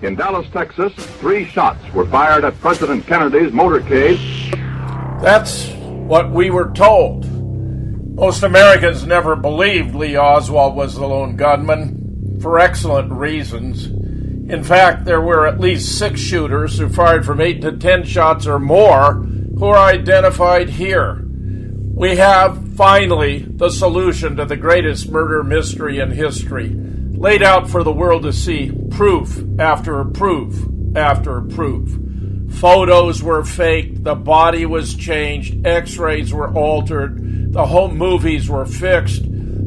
In Dallas, Texas, 3 shots were fired at President Kennedy's motorcade. That's what we were told. Most Americans never believed Lee Oswald was the lone gunman, for excellent reasons. In fact, there were at least 6 shooters who fired from 8 to 10 shots or more who are identified here. We have, finally, the solution to the greatest murder mystery in history, laid out for the world to see, proof after proof after proof. Photos were faked, the body was changed, x-rays were altered, the home movies were fixed.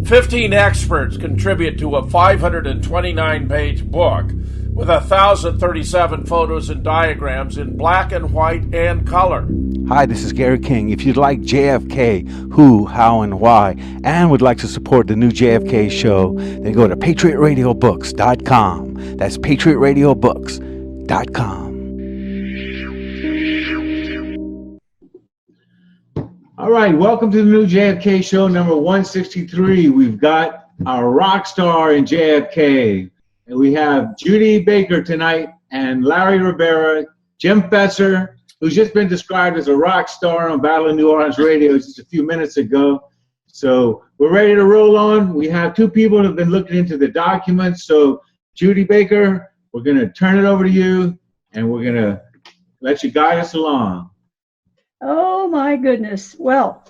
15 experts contribute to a 529-page book with 1,037 photos and diagrams in black and white and color. Hi, this is Gary King. If you'd like JFK, who, how, and why, and would like to support the new JFK show, then go to patriotradiobooks.com. That's patriotradiobooks.com. All right, welcome to the new JFK show, number 163. We've got our rock star in JFK. And we have Judy Baker tonight and Larry Rivera, Jim Fetzer, who's just been described as a rock star on Battle of New Orleans Radio just a few minutes ago. So we're ready to roll on. We have 2 people that have been looking into the documents. So Judy Baker, we're going to turn it over to you, and we're going to let you guide us along. Oh, my goodness. Well,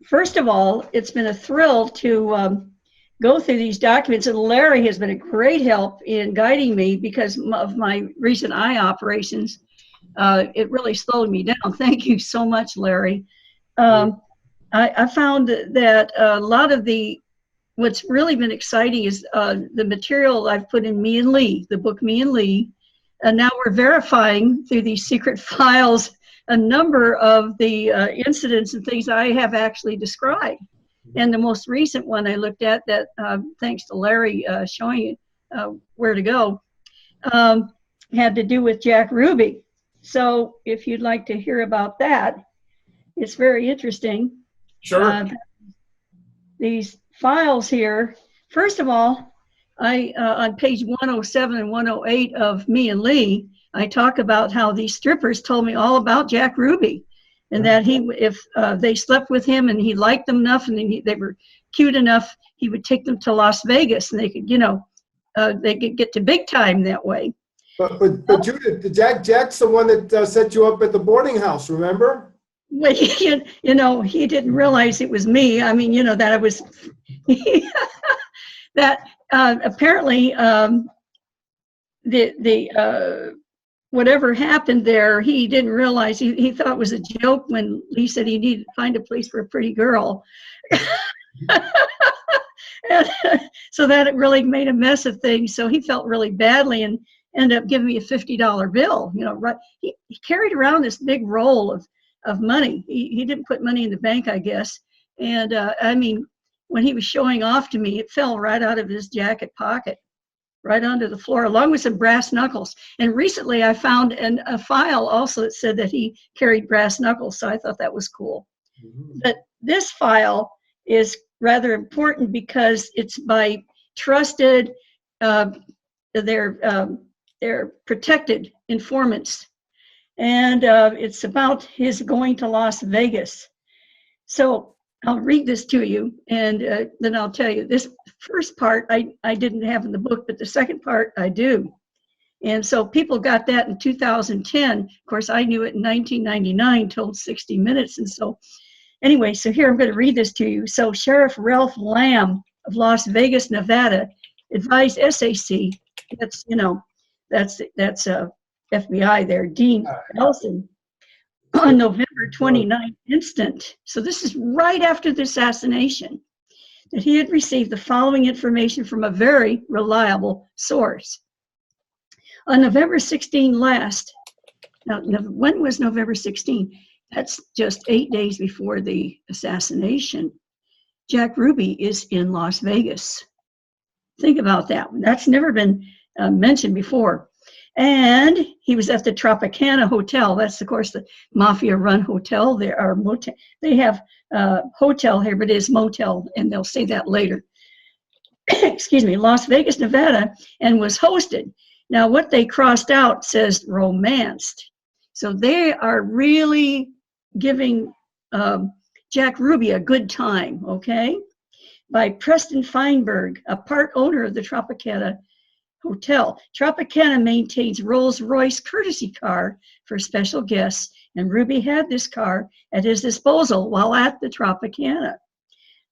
first of all, it's been a thrill to go through these documents, and Larry has been a great help in guiding me because of my recent eye operations. It really slowed me down. Thank you so much, Larry. I found that a lot of what's really been exciting is the material I've put in Me and Lee, the book Me and Lee, and now we're verifying through these secret files a number of the incidents and things I have actually described. And the most recent one I looked at that, thanks to Larry showing where to go, had to do with Jack Ruby. So if you'd like to hear about that, it's very interesting. Sure. These files here, first of all, on page 107 and 108 of Me and Lee, I talk about how these strippers told me all about Jack Ruby. And that if they slept with him and he liked them enough and they were cute enough, he would take them to Las Vegas and they could, they could get to big time that way. But Judith, Jack's the one that set you up at the boarding house, remember? Well, he didn't realize it was me. I mean, that I was, that apparently whatever happened there, he didn't realize. He thought it was a joke when Lee said he needed to find a place for a pretty girl. And, so that it really made a mess of things. So he felt really badly and ended up giving me a $50 bill. Right? He carried around this big roll of money. He didn't put money in the bank, I guess. And I mean, when he was showing off to me, it fell right out of his jacket pocket, right onto the floor, along with some brass knuckles. And recently I found a file also that said that he carried brass knuckles, so I thought that was cool. Mm-hmm. But this file is rather important because it's by trusted, they're protected informants. And it's about his going to Las Vegas. So I'll read this to you, and then I'll tell you. This first part I didn't have in the book, but the second part I do. And so people got that in 2010. Of course, I knew it in 1999, told 60 Minutes. And so anyway, so here I'm going to read this to you. So Sheriff Ralph Lamb of Las Vegas, Nevada, advised SAC, that's FBI there, Dean Nelson, on November 29th instant. So this is right after the assassination, that he had received the following information from a very reliable source. On November 16 last, now when was November 16? That's just 8 days before the assassination. Jack Ruby is in Las Vegas. Think about that. That's never been mentioned before. And he was at the Tropicana Hotel. That's, of course, the mafia-run hotel there, or motel. They have hotel here, but it is motel, and they'll say that later. excuse me, Las Vegas, Nevada, and was hosted. Now, what they crossed out says romanced. So they are really giving Jack Ruby a good time, okay? By Preston Feinberg, a part owner of the Tropicana Hotel. Tropicana maintains Rolls-Royce courtesy car for special guests, and Ruby had this car at his disposal while at the Tropicana.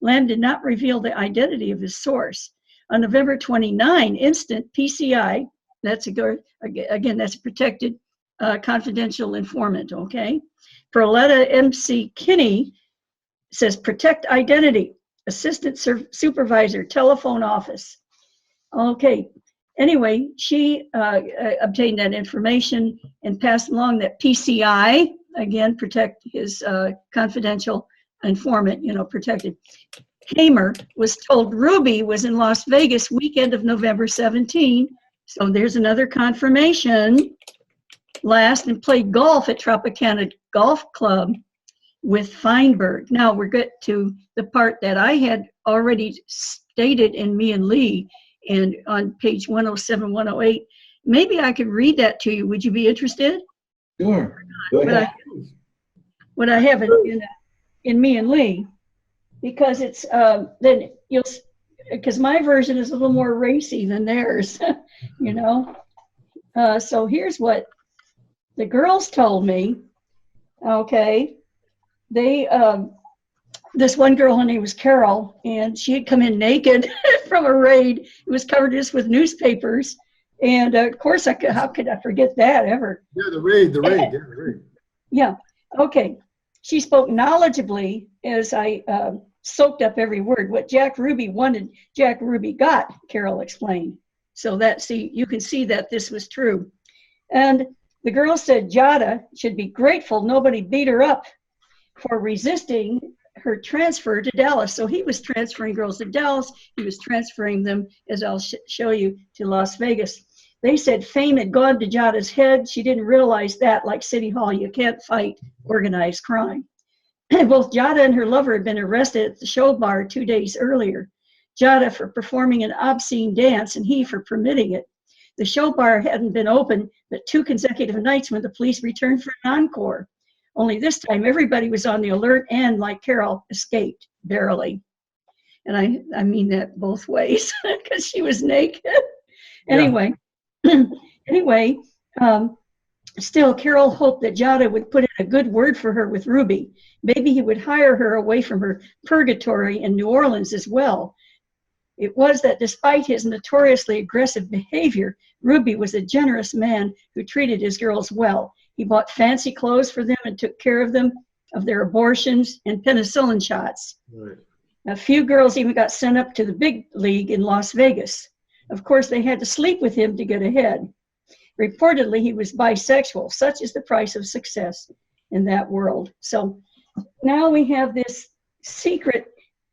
Lamb did not reveal the identity of his source. On November 29, Instant PCI, that's again, that's a protected confidential informant, okay? Perletta MC Kinney says, protect identity, assistant supervisor, telephone office. Okay, anyway, she obtained that information and passed along that PCI, again, protect his confidential informant, protected. Hamer was told Ruby was in Las Vegas weekend of November 17. So there's another confirmation. Last, and played golf at Tropicana Golf Club with Feinberg. Now we're good to the part that I had already stated in Me and Lee, and on page 107, 108. Maybe I could read that to you. Would you be interested? Sure. Go ahead. What I have in Me and Lee, because it's then you'll, because my version is a little more racy than theirs, So here's what the girls told me. Okay, they this one girl, her name was Carol, and she had come in naked from a raid. It was covered just with newspapers, and of course, how could I forget that ever? Yeah, the raid. Yeah, the raid. Yeah. Okay. She spoke knowledgeably as I soaked up every word. What Jack Ruby wanted, Jack Ruby got, Carol explained. So you can see that this was true. And the girl said Jada should be grateful nobody beat her up for resisting her transfer to Dallas. So he was transferring girls to Dallas. He was transferring them, as I'll show you, to Las Vegas. They said fame had gone to Jada's head. She didn't realize that, like City Hall, you can't fight organized crime. Both Jada and her lover had been arrested at the show bar 2 days earlier. Jada for performing an obscene dance and he for permitting it. The show bar hadn't been open but 2 consecutive nights when the police returned for an encore. Only this time everybody was on the alert and, like Carol, escaped, barely. And I mean that both ways because she was naked. Anyway, still, Carol hoped that Jada would put in a good word for her with Ruby. Maybe he would hire her away from her purgatory in New Orleans as well. It was that despite his notoriously aggressive behavior, Ruby was a generous man who treated his girls well. He bought fancy clothes for them and took care of them, of their abortions and penicillin shots. Right. A few girls even got sent up to the big league in Las Vegas. Of course, they had to sleep with him to get ahead. Reportedly, he was bisexual. Such is the price of success in that world. So now we have this secret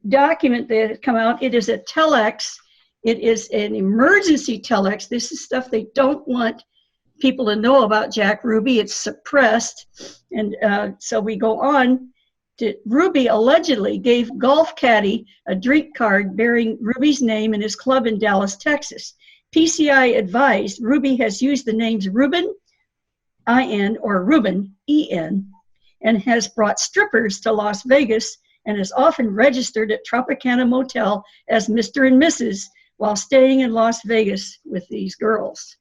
document that had come out. It is a telex. It is an emergency telex. This is stuff they don't want people to know about Jack Ruby. It's suppressed. And so we go on. Ruby allegedly gave golf caddy a drink card bearing Ruby's name in his club in Dallas, Texas. PCI advised Ruby has used the names Ruben, I-N, or Ruben, E-N, and has brought strippers to Las Vegas and is often registered at Tropicana Motel as Mr. and Mrs. while staying in Las Vegas with these girls.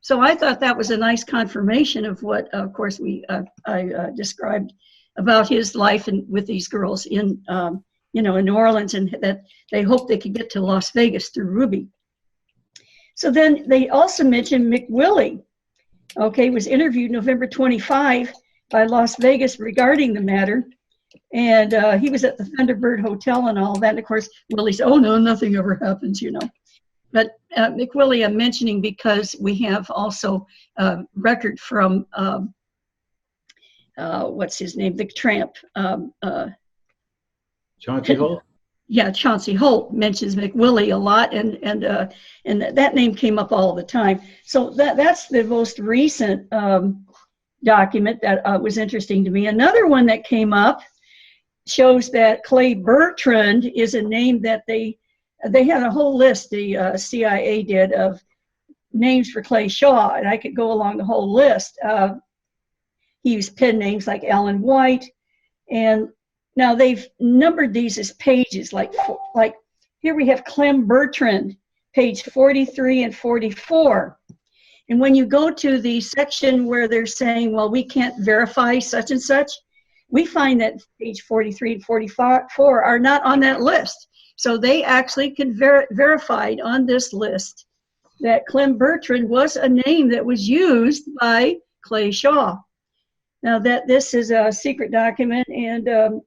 So I thought that was a nice confirmation of what, of course, I described about his life and with these girls in, in New Orleans, and that they hoped they could get to Las Vegas through Ruby. So then they also mentioned McWillie, was interviewed November 25 by Las Vegas regarding the matter. And he was at the Thunderbird Hotel and all that. And of course, Willie said, oh, no, nothing ever happens, But McWillie I'm mentioning because we have also a record from, what's his name, the Tramp. Chauncey Holt? Yeah, Chauncey Holt mentions McWillie a lot, and that name came up all the time. So that's the most recent document that was interesting to me. Another one that came up shows that Clay Bertrand is a name that they they had a whole list, the CIA did, of names for Clay Shaw, and I could go along the whole list. He used pen names like Alan White, and now they've numbered these as pages, like here we have Clem Bertrand, page 43 and 44. And when you go to the section where they're saying, well, we can't verify such and such, we find that page 43 and 44 are not on that list. So they actually can verified on this list that Clem Bertrand was a name that was used by Clay Shaw. Now that this is a secret document, and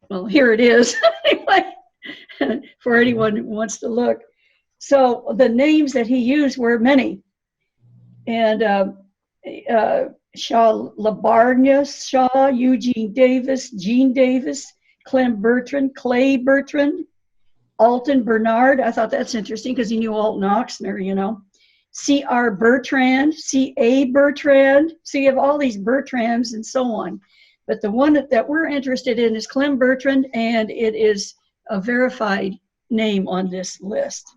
well, here it is anyway, for anyone who wants to look. So the names that he used were many, and Shaw Labarnius, Shaw, Eugene Davis, Gene Davis, Clem Bertrand, Clay Bertrand, Alton Bernard. I thought that's interesting because he knew Alton Oxner, you know. C.R. Bertrand, C.A. Bertrand. So you have all these Bertrands and so on. But the one that we're interested in is Clem Bertrand, and it is a verified name on this list.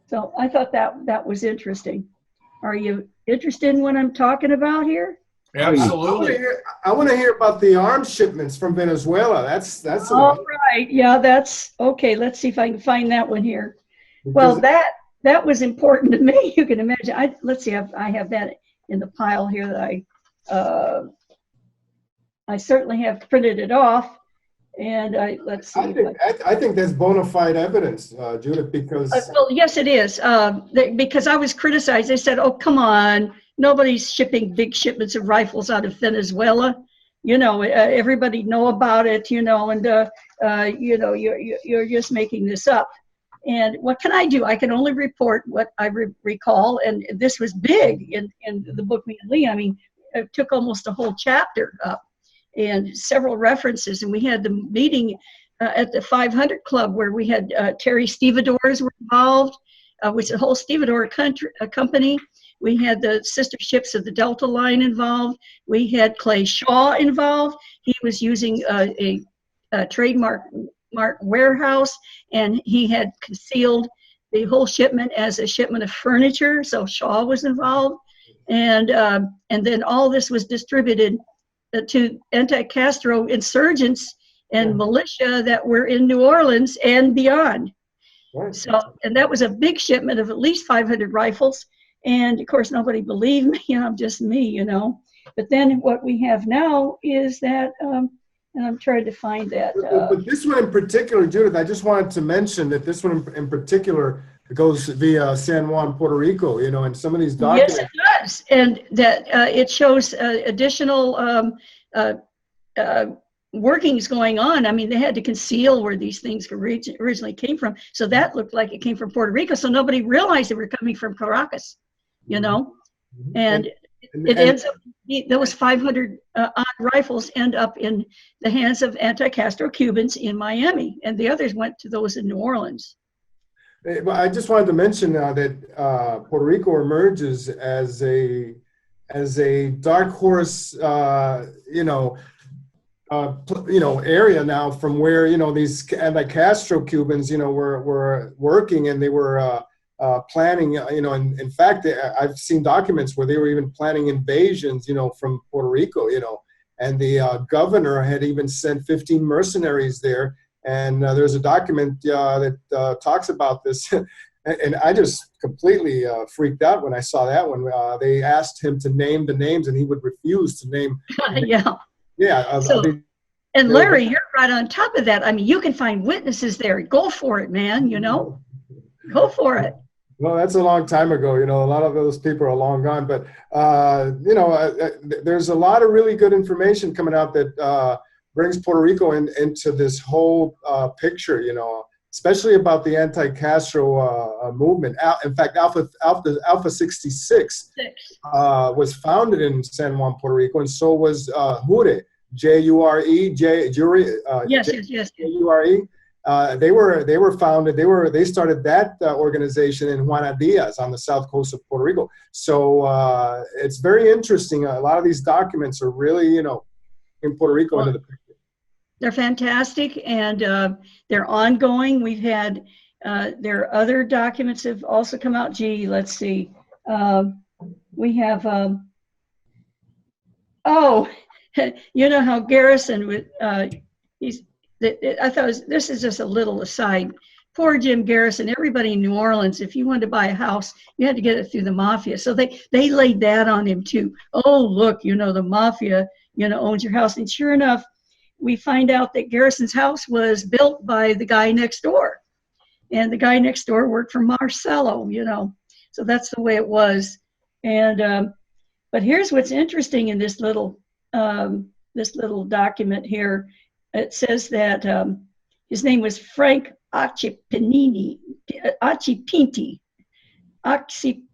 So I thought that was interesting. Are you interested in what I'm talking about here? Absolutely. I want to hear about the arms shipments from Venezuela. That's all right. Yeah, that's okay. Let's see if I can find that one here. Well, that was important to me. You can imagine. Let's see. I have that in the pile here that I certainly have printed it off. And let's see. I think that's bona fide evidence, Judith, because well, yes, it is. Because I was criticized. They said, "Oh, come on, nobody's shipping big shipments of rifles out of Venezuela. You know, everybody know about it. You know, and you know, you're just making this up." And what can I do? I can only report what I recall. And this was big in the book, Me and Lee. I mean, it took almost a whole chapter up and several references. And we had the meeting at the 500 Club where we had Terry Stevedores were involved, which is a whole Stevedore company. We had the sister ships of the Delta Line involved. We had Clay Shaw involved. He was using a trademark warehouse, and he had concealed the whole shipment as a shipment of furniture. So Shaw was involved, and then all this was distributed to anti-Castro insurgents and militia that were in New Orleans and beyond. Right. So, and that was a big shipment of at least 500 rifles. And of course, nobody believed me. You know, I'm just me, you know. But then what we have now is that, and I'm trying to find that. But this one in particular, Judith, I just wanted to mention that this one in particular goes via San Juan, Puerto Rico, you know, and some of these documents. Yes, it does. And that it shows additional workings going on. I mean, they had to conceal where these things originally came from. So that looked like it came from Puerto Rico. So nobody realized they were coming from Caracas, you know. And it ends up, those 500 odd rifles end up in the hands of anti-Castro Cubans in Miami, and the others went to those in New Orleans. Well, I just wanted to mention that Puerto Rico emerges as a dark horse, area now from where, you know, these anti-Castro Cubans, you know, were working, and they were planning, you know, and in fact, I've seen documents where they were even planning invasions, you know, from Puerto Rico, you know, and the governor had even sent 15 mercenaries there. And there's a document that talks about this. And I just completely freaked out when I saw that one. They asked him to name the names, and he would refuse to name. Yeah. Yeah. And Larry, you're right on top of that. I mean, you can find witnesses there. Go for it, man, you know. Go for it. Well, that's a long time ago. You know, a lot of those people are long gone. But, there's a lot of really good information coming out that brings Puerto Rico into this whole picture, you know, especially about the anti-Castro movement. In fact, Alpha 66 was founded in San Juan, Puerto Rico, and so was Jure, Jure, Jure. They were founded. They started that organization in Juana Diaz on the south coast of Puerto Rico. So it's very interesting. A lot of these documents are really, you know, in Puerto Rico into the picture. They're fantastic, and they're ongoing. We've had, there are other documents have also come out. Gee, let's see. We have, oh, you know how Garrison would, I thought this is just a little aside. Poor Jim Garrison, everybody in New Orleans, if you wanted to buy a house, you had to get it through the mafia. So they laid that on him too. Oh, look, the mafia, owns your house. And sure enough, we find out that Garrison's house was built by the guy next door. And the guy next door worked for Marcello, So that's the way it was. And, but here's what's interesting in this little document here. It says that his name was Frank Acipinti.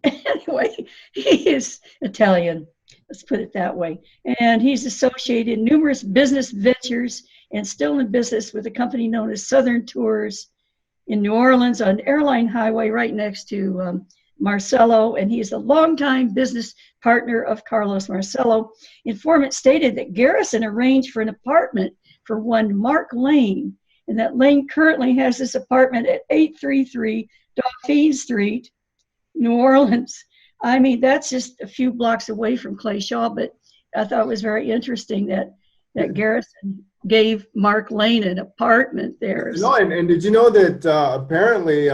Anyway, he is Italian. Let's put it that way. And he's associated in numerous business ventures and still in business with a company known as Southern Tours in New Orleans on Airline Highway right next to Marcello. And he's a longtime business partner of Carlos Marcello. Informant stated that Garrison arranged for an apartment for one Mark Lane, and that Lane currently has this apartment at 833 Dauphine Street, New Orleans. I mean, that's just a few blocks away from Clay Shaw, but I thought it was very interesting that Garrison gave Mark Lane an apartment there. No, and did you know that apparently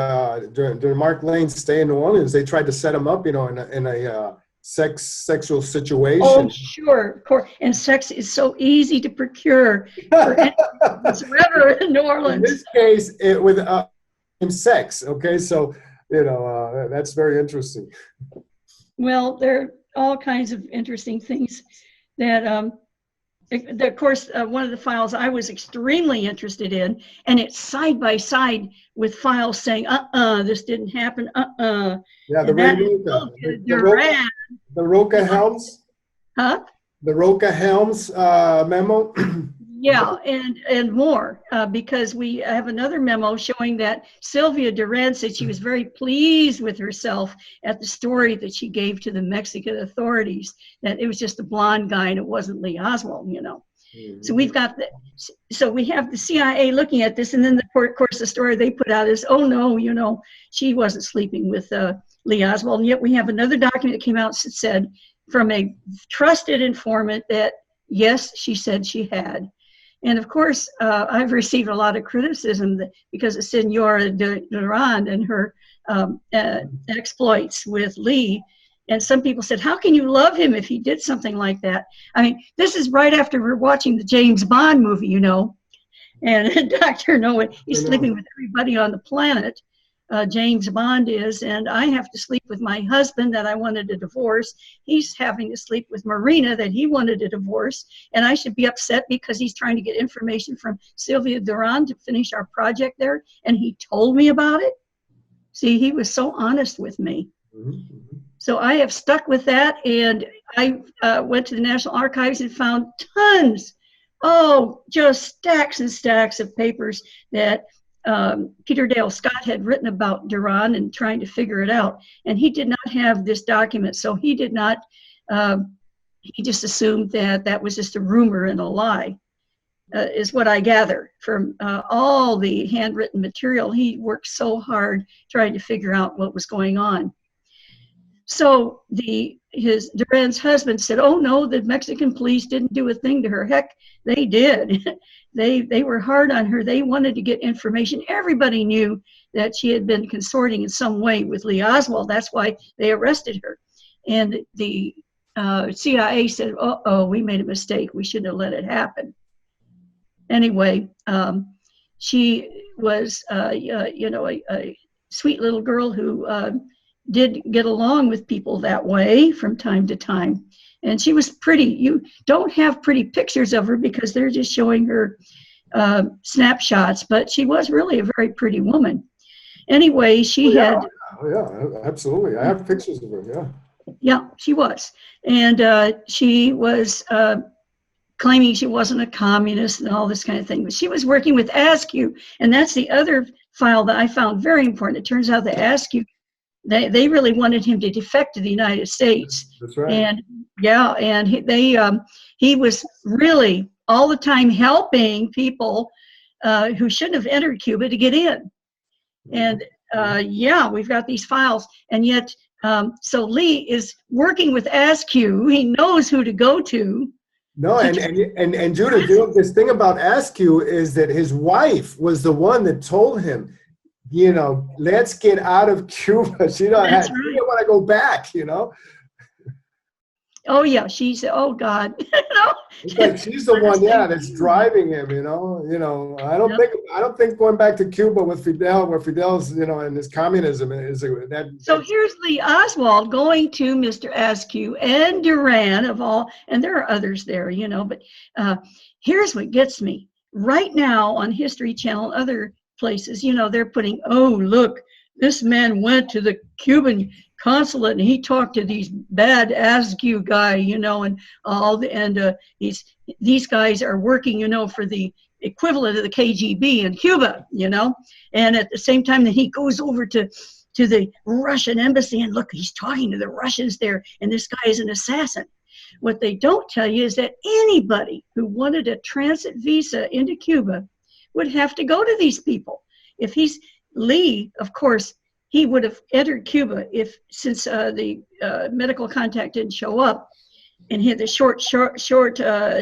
during Mark Lane's stay in New Orleans, they tried to set him up, in a sexual situation? Oh, sure, of course. And sex is so easy to procure for anyone whatsoever in New Orleans. In this case, it with sex. Okay, so that's very interesting. Well, there are all kinds of interesting things that, of course, one of the files I was extremely interested in, and it's side by side with files saying, this didn't happen, Yeah, the Roca Helms. Huh? The Roca Helms memo. Yeah, and more, because we have another memo showing that Sylvia Duran said she was very pleased with herself at the story that she gave to the Mexican authorities, that it was just a blonde guy and it wasn't Lee Oswald, Mm-hmm. So we have the CIA looking at this, and then of course the story they put out is, oh no, she wasn't sleeping with Lee Oswald, and yet we have another document that came out that said from a trusted informant that yes, she said she had. And of course, I've received a lot of criticism because of Senora Durand and her exploits with Lee. And some people said, how can you love him if he did something like that? I mean, this is right after we're watching the James Bond movie, And Dr. Noah, he's sleeping with everybody on the planet. James Bond is, and I have to sleep with my husband that I wanted a divorce. He's having to sleep with Marina that he wanted a divorce, and I should be upset because he's trying to get information from Sylvia Duran to finish our project there, and he told me about it. See, he was so honest with me. Mm-hmm. So I have stuck with that, and I went to the National Archives and found tons, just stacks and stacks of papers that Peter Dale Scott had written about Duran and trying to figure it out. And he did not have this document, so he did not, he just assumed that was just a rumor and a lie, is what I gather from all the handwritten material. He worked so hard trying to figure out what was going on. So Duran's husband said, oh no, the Mexican police didn't do a thing to her. Heck, they did. They were hard on her. They wanted to get information. Everybody knew that she had been consorting in some way with Lee Oswald. That's why they arrested her. And the CIA said, we made a mistake. We shouldn't have let it happen. Anyway, she was, a sweet little girl who did get along with people that way from time to time. And she was pretty. You don't have pretty pictures of her because they're just showing her snapshots, but she was really a very pretty woman. Anyway, she had... Yeah, absolutely. I have pictures of her, yeah. Yeah, she was. And she was claiming she wasn't a communist and all this kind of thing, but she was working with ASCII, and that's the other file that I found very important. It turns out that ASCII, they really wanted him to defect to the United States. That's right. And yeah, and he was really all the time helping people who shouldn't have entered Cuba to get in. And yeah, we've got these files. And yet, so Lee is working with Askew. He knows who to go to. No, and Judith, you know, this thing about Askew is that his wife was the one that told him, you know, let's get out of Cuba. She don't want to go back, you know. Oh yeah, she's, oh God. It's like she's the one, that's driving him, you know. I don't think going back to Cuba with Fidel, where Fidel's, you know, and his communism is that. So here's Lee Oswald going to Mr. Askew and Duran of all, and there are others there, you know, but here's what gets me. Right now on History Channel, other places, you know, they're putting, oh, look, this man went to the Cuban consulate and he talked to these bad Askew guy, you know, and these guys are working, you know, for the equivalent of the KGB in Cuba, you know, and at the same time that he goes over to the Russian embassy and look, he's talking to the Russians there, and this guy is an assassin. What they don't tell you is that anybody who wanted a transit visa into Cuba would have to go to these people. If he's Lee, of course, he would have entered Cuba since the medical contact didn't show up and he had the short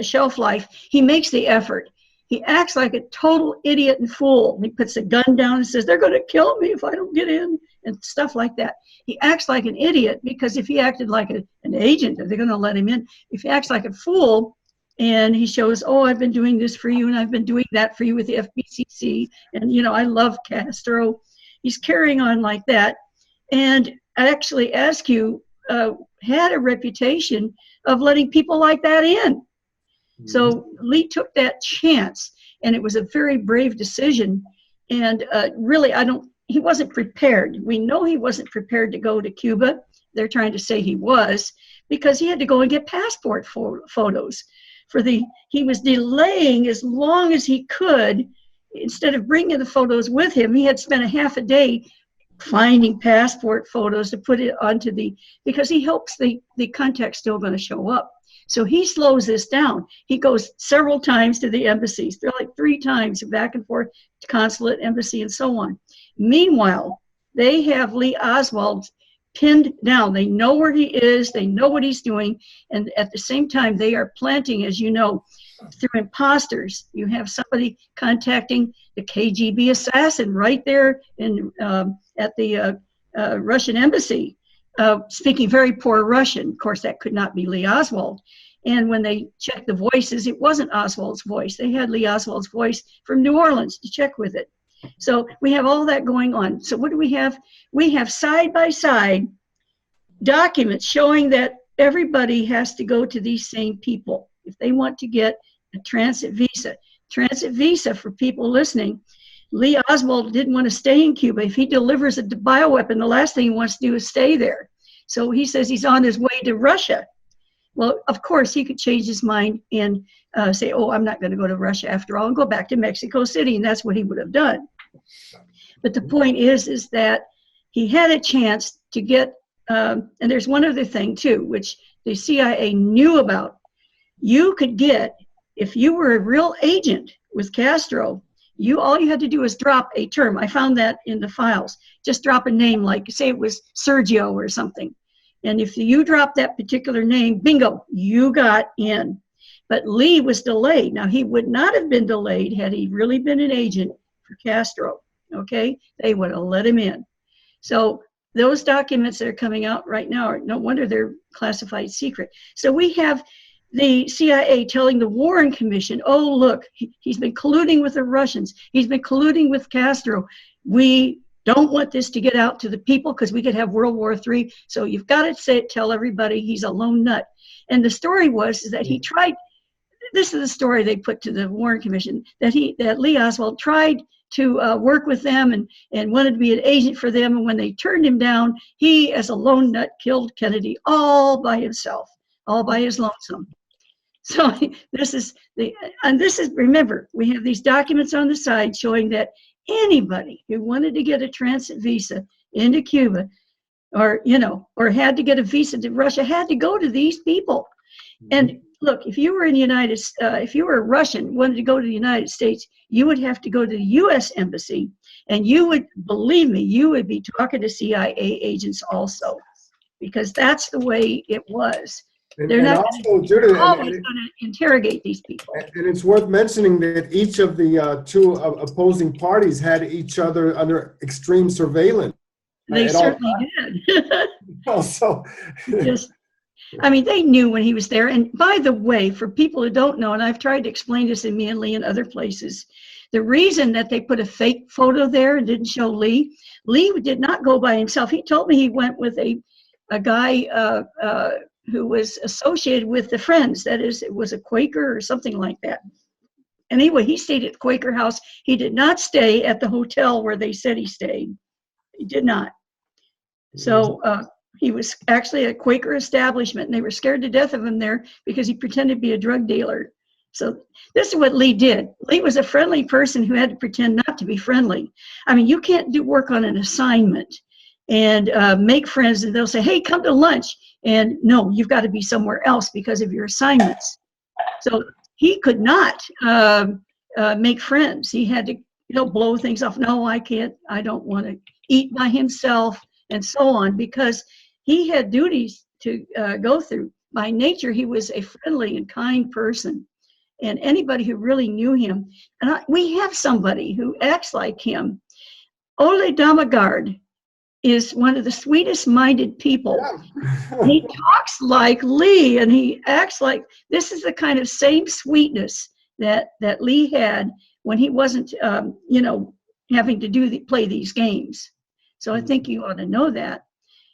shelf life. He makes the effort. He acts like a total idiot and fool. He puts a gun down and says, they're going to kill me if I don't get in, and stuff like that. He acts like an idiot because if he acted like an agent, they're going to let him in. If he acts like a fool and he shows, oh, I've been doing this for you and I've been doing that for you with the FBCC, and, you know, I love Castro. He's carrying on like that. And actually, Askew had a reputation of letting people like that in. So Lee took that chance, and it was a very brave decision. And really, he wasn't prepared. We know he wasn't prepared to go to Cuba. They're trying to say he was, because he had to go and get passport photos. He was delaying as long as he could. Instead of bringing the photos with him, he had spent a half a day finding passport photos to put it onto because he hopes the contact's still going to show up. So he slows this down. He goes several times to the embassies. They're like 3 times back and forth to consulate, embassy, and so on. Meanwhile, they have Lee Oswald pinned down. They know where he is. They know what he's doing. And at the same time, they are planting, as you know, through imposters. You have somebody contacting the KGB assassin right there at the Russian embassy, speaking very poor Russian. Of course, that could not be Lee Oswald. And when they checked the voices, it wasn't Oswald's voice. They had Lee Oswald's voice from New Orleans to check with it. So we have all that going on. So what do we have? We have side-by-side documents showing that everybody has to go to these same people if they want to get a transit visa. Transit visa, for people listening, Lee Oswald didn't want to stay in Cuba. If he delivers a bioweapon, the last thing he wants to do is stay there. So he says he's on his way to Russia. Well, of course, he could change his mind and say, oh, I'm not going to go to Russia after all, and go back to Mexico City, and that's what he would have done. But the point is that he had a chance to get, and there's one other thing, too, which the CIA knew about. You could get, if you were a real agent with Castro, all you had to do was drop a term. I found that in the files. Just drop a name, like say it was Sergio or something. And if you drop that particular name, bingo, you got in. But Lee was delayed. Now, he would not have been delayed had he really been an agent for Castro, okay? They would have let him in. So those documents that are coming out right now, no wonder they're classified secret. So we have the CIA telling the Warren Commission, oh, look, he's been colluding with the Russians. He's been colluding with Castro. We don't want this to get out to the people because we could have World War III. So you've got to tell everybody he's a lone nut. And the story is that he tried, this is the story they put to the Warren Commission, that Lee Oswald tried to work with them and wanted to be an agent for them. And when they turned him down, he, as a lone nut, killed Kennedy all by himself, all by his lonesome. So remember, we have these documents on the side showing that anybody who wanted to get a transit visa into Cuba or had to get a visa to Russia had to go to these people. And look, if you were in the if you were a Russian, wanted to go to the United States, you would have to go to the U.S. Embassy, and you would, believe me, you would be talking to CIA agents also, because that's the way it was. They're not always going to interrogate these people. And it's worth mentioning that each of the two opposing parties had each other under extreme surveillance. They certainly did. Also, just, I mean, they knew when he was there. And by the way, for people who don't know, and I've tried to explain this in Lee and other places, the reason that they put a fake photo there and didn't show Lee did not go by himself. He told me he went with a guy who was associated with the Friends. That is, it was a Quaker or something like that. Anyway, he stayed at the Quaker house. He did not stay at the hotel where they said he stayed. He did not. So he was actually at a Quaker establishment, and they were scared to death of him there because he pretended to be a drug dealer. So this is what Lee did. Lee was a friendly person who had to pretend not to be friendly. I mean, you can't do work on an assignment and make friends, and they'll say, hey, come to lunch. And no, you've got to be somewhere else because of your assignments. So he could not make friends. He had to, blow things off. No, I can't. I don't want to eat by himself and so on, because he had duties to go through. By nature, he was a friendly and kind person. And anybody who really knew him, and we have somebody who acts like him. Ole Damagard is one of the sweetest minded people. Yeah. He talks like Lee, and he acts like, this is the kind of same sweetness that Lee had when he wasn't, having to play these games. So I think you ought to know that.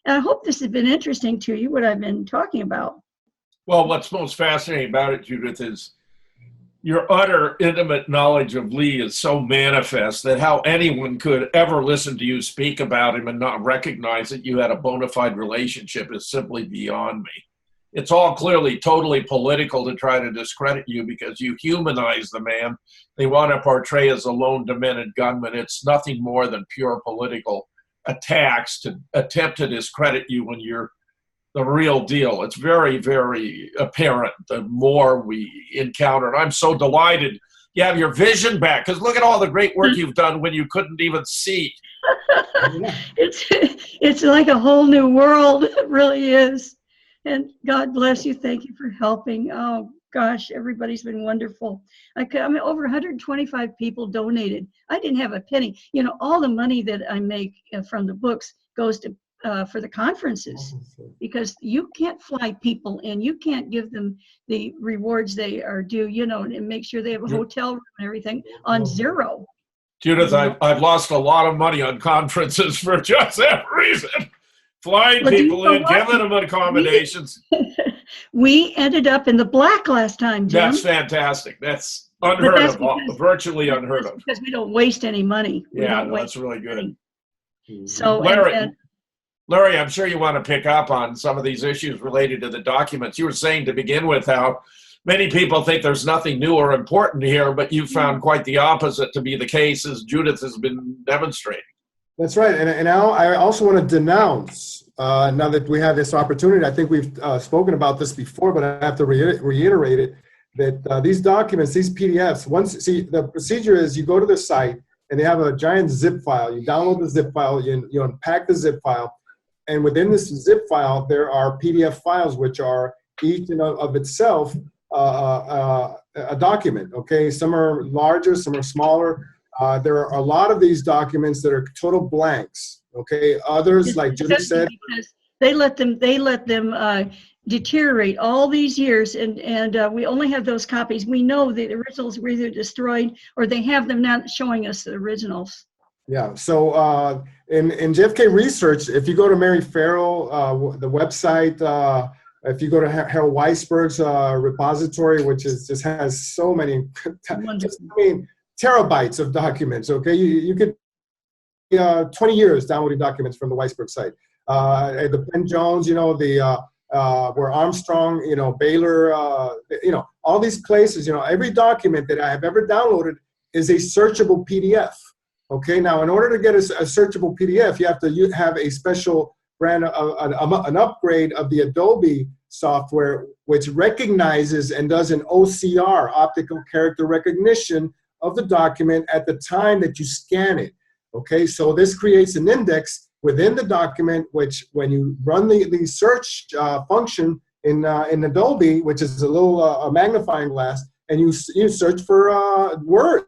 And I hope this has been interesting to you, what I've been talking about. Well, what's most fascinating about it, Judith, is your utter intimate knowledge of Lee is so manifest that how anyone could ever listen to you speak about him and not recognize that you had a bona fide relationship is simply beyond me. It's all clearly totally political to try to discredit you because you humanize the man. They want to portray as a lone, demented gunman. It's nothing more than pure political attacks to attempt to discredit you when you're the real deal. It's very, very apparent the more we encounter. And I'm so delighted you have your vision back, because look at all the great work you've done when you couldn't even see. It's like a whole new world. It really is. And God bless you. Thank you for helping. Oh, gosh, everybody's been wonderful. Over 125 people donated. I didn't have a penny. All the money that I make from the books goes to for the conferences, because you can't fly people in. You can't give them the rewards they are due, and make sure they have a hotel room and everything on zero. Judith, I've lost a lot of money on conferences for just that reason. Flying people in, giving them accommodations. We ended up in the black last time, Jim. That's fantastic. That's unheard of, virtually unheard of. Because we don't waste any money. That's really good. So, Larry, I'm sure you want to pick up on some of these issues related to the documents. You were saying to begin with how many people think there's nothing new or important here, but you found quite the opposite to be the case, as Judith has been demonstrating. That's right. And now I also want to denounce, now that we have this opportunity, I think we've spoken about this before, but I have to reiterate it, that these documents, these PDFs, the procedure is you go to the site and they have a giant zip file. You download the zip file, you unpack the zip file, and within this zip file, there are PDF files, which are each of itself a document, okay? Some are larger, some are smaller. There are a lot of these documents that are total blanks, okay? Others, like Judy said, because they let them deteriorate all these years, and we only have those copies. We know the originals were either destroyed or they have them not showing us the originals. Yeah, so in JFK Research, if you go to Mary Farrell, the website, if you go to Harold Weisberg's repository, which just has so many, terabytes of documents, okay? You could 20 years downloading documents from the Weisberg site. The Ben Jones, where Armstrong, Baylor, all these places, every document that I have ever downloaded is a searchable PDF. Okay, now in order to get a searchable PDF, you have to have a special brand, an upgrade of the Adobe software, which recognizes and does an OCR, optical character recognition, of the document at the time that you scan it. Okay, so this creates an index within the document, which when you run the search function in Adobe, which is a little magnifying glass, and you search for words,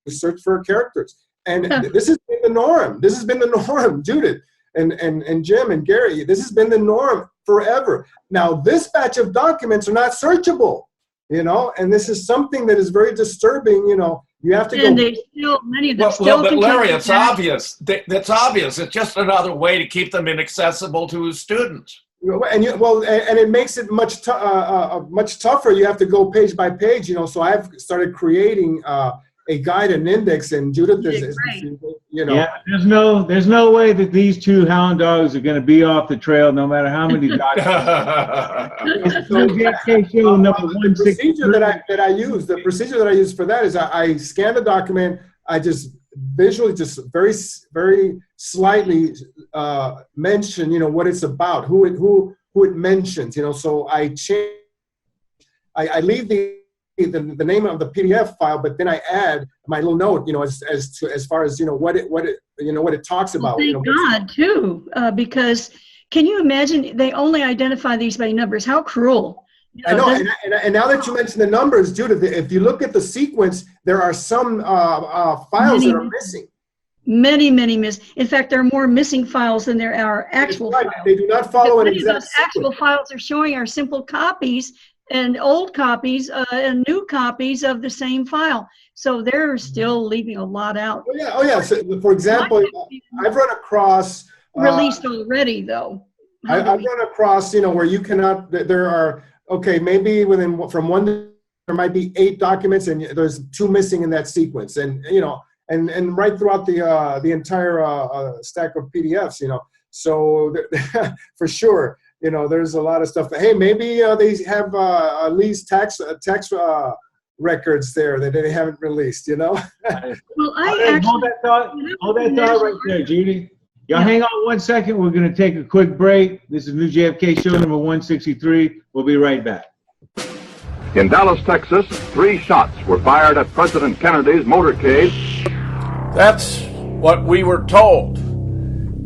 you search for characters. And this has been the norm. This has been the norm, Judith and Jim and Gary. This has been the norm forever. Now, this batch of documents are not searchable, you know, and this is something that is very disturbing, you know. You have to and go. they still, many of them still. But Larry, it's obvious. That's obvious. It's just another way to keep them inaccessible to students. And it makes it much tougher. You have to go page by page, you know. So I've started creating a guide and index, and Judith is you know. Yeah, there's no way that these two hound dogs are going to be off the trail, no matter how many documents. So JFK Show number 163. The procedure that I use for that is I scan the document. I just visually, just very slightly mention, you know, what it's about, who it mentions, you know. So I leave the name of the PDF file, but then I add my little note, you know, as far as, you know, what it talks about. Thank God too, because can you imagine they only identify these by numbers? How cruel! You know, I know, and now that you mention the numbers, Judith, if you look at the sequence, there are some files that are missing. Many miss. In fact, there are more missing files than there are actual files. They do not follow an exact sequence. Actual files are showing are simple copies and old copies and new copies of the same file. So they're still leaving a lot out. Oh yeah. So, for example, I've run across released already though. I've run across, you know, where you cannot. There are maybe from one there might be 8 documents, and there's 2 missing in that sequence, and you know, and right throughout the entire stack of PDFs, you know. So for sure. You know, there's a lot of stuff. Hey, maybe they have at least tax records there that they haven't released. You know. Well, hold that thought right there, Judy. Y'all hang on 1 second. We're going to take a quick break. This is New JFK Show number 163. We'll be right back. In Dallas, Texas, 3 shots were fired at President Kennedy's motorcade. That's what we were told.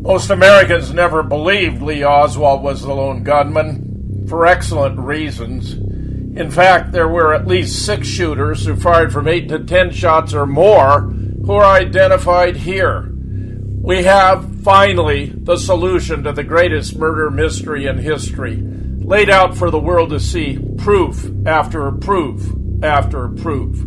Most Americans never believed Lee Oswald was the lone gunman, for excellent reasons. In fact, there were at least 6 shooters who fired from 8 to 10 shots or more who are identified here. We have, finally, the solution to the greatest murder mystery in history, laid out for the world to see, proof after proof after proof.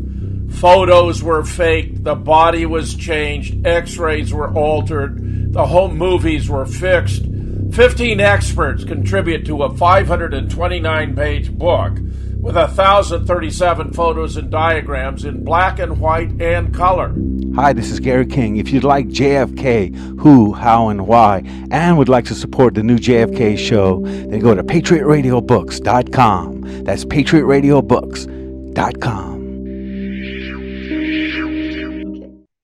Photos were faked, the body was changed, x-rays were altered, the home movies were fixed. 15 experts contribute to a 529-page book with 1,037 photos and diagrams in black and white and color. Hi, this is Gary King. If you'd like JFK, who, how, and why, and would like to support the new JFK show, then go to PatriotRadioBooks.com. That's PatriotRadioBooks.com.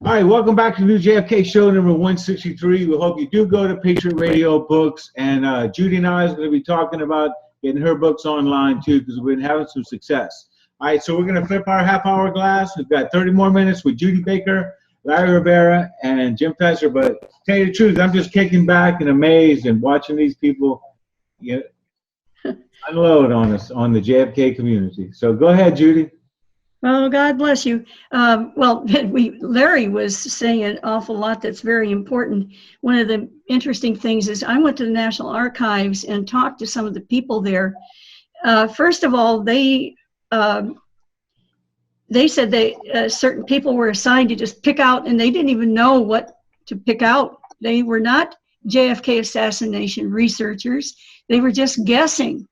All right, welcome back to the New JFK Show number 163. We hope you do go to Patriot Radio Books, and Judy and I is going to be talking about getting her books online too, because we've been having some success. All right, so we're going to flip our half-hour glass. We've got 30 more minutes with Judy Baker, Larry Rivera, and Jim Fetzer. But to tell you the truth, I'm just kicking back and amazed and watching these people unload on us, on the JFK community. So go ahead, Judy. Oh, God bless you. Well, Larry was saying an awful lot that's very important. One of the interesting things is I went to the National Archives and talked to some of the people there. First of all, they said certain people were assigned to just pick out, and they didn't even know what to pick out. They were not JFK assassination researchers. They were just guessing.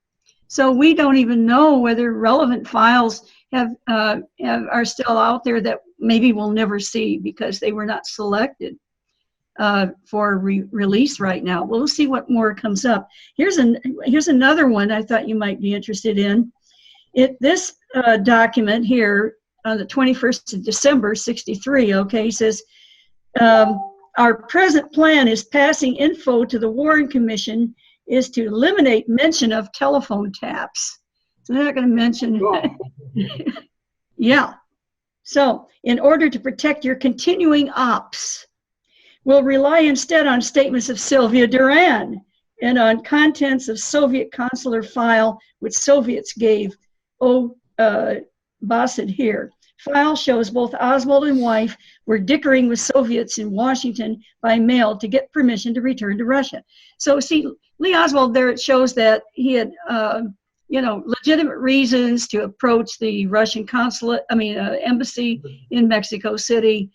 So we don't even know whether relevant files are still out there that maybe we'll never see because they were not selected for release right now. We'll see what more comes up. Here's another one I thought you might be interested in. This document here on the 21st of December, 63, okay, says, our present plan is passing info to the Warren Commission is to eliminate mention of telephone taps. So they're not going to mention. Yeah. So in order to protect your continuing ops, we'll rely instead on statements of Sylvia Duran and on contents of Soviet consular file which Soviets gave Bassett here. File shows both Oswald and wife were dickering with Soviets in Washington by mail to get permission to return to Russia. So see, Lee Oswald there, it shows that he had, legitimate reasons to approach the Russian embassy in Mexico City,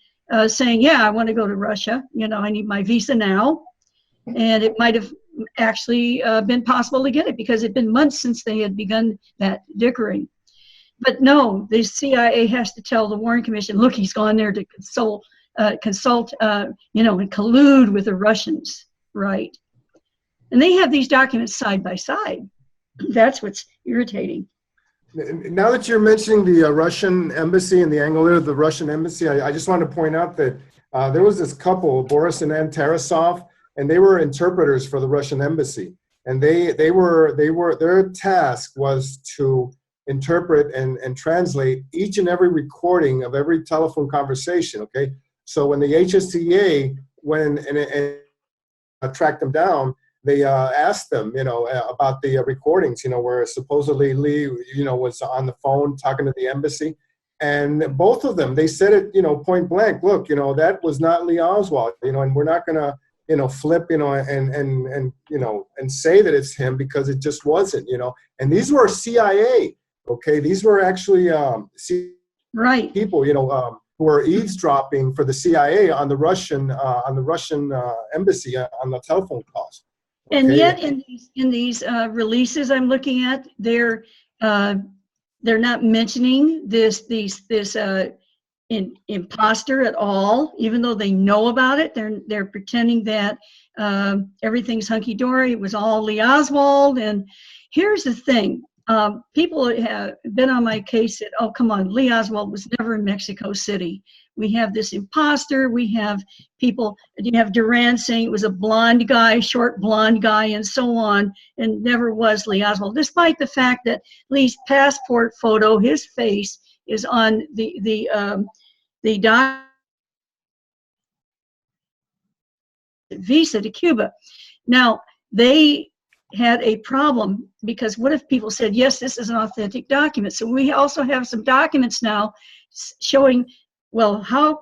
saying, yeah, I want to go to Russia. I need my visa now. And it might have actually been possible to get it because it had been months since they had begun that dickering. But no, the CIA has to tell the Warren Commission, look, he's gone there to consult, and collude with the Russians, right? And they have these documents side by side. That's what's irritating. Now that you're mentioning the Russian embassy and the angle of the Russian embassy, I just want to point out that there was this couple, Boris and Ann Tarasov, and they were interpreters for the Russian embassy. And their task was to interpret and translate each and every recording of every telephone conversation, okay? So when the HSCA went and tracked them down, they asked them, about the recordings, where supposedly Lee, was on the phone talking to the embassy. And both of them, they said it, point blank, look, that was not Lee Oswald, and we're not going to, flip, and say that it's him because it just wasn't, And these were CIA. Okay, these were actually right people, who were eavesdropping for the CIA on the Russian embassy on the telephone calls. Okay? And yet, in these releases I'm looking at, they're not mentioning this imposter at all, even though they know about it. They're pretending that everything's hunky dory. It was all Lee Oswald. And here's the thing. People have been on my case that, oh, come on, Lee Oswald was never in Mexico City. We have this imposter. We have people, you have Duran saying it was a blonde guy, short blonde guy, and so on, and never was Lee Oswald, despite the fact that Lee's passport photo, his face, is on the visa to Cuba. Now, they had a problem because what if people said, yes, this is an authentic document? So we also have some documents now showing, well, how,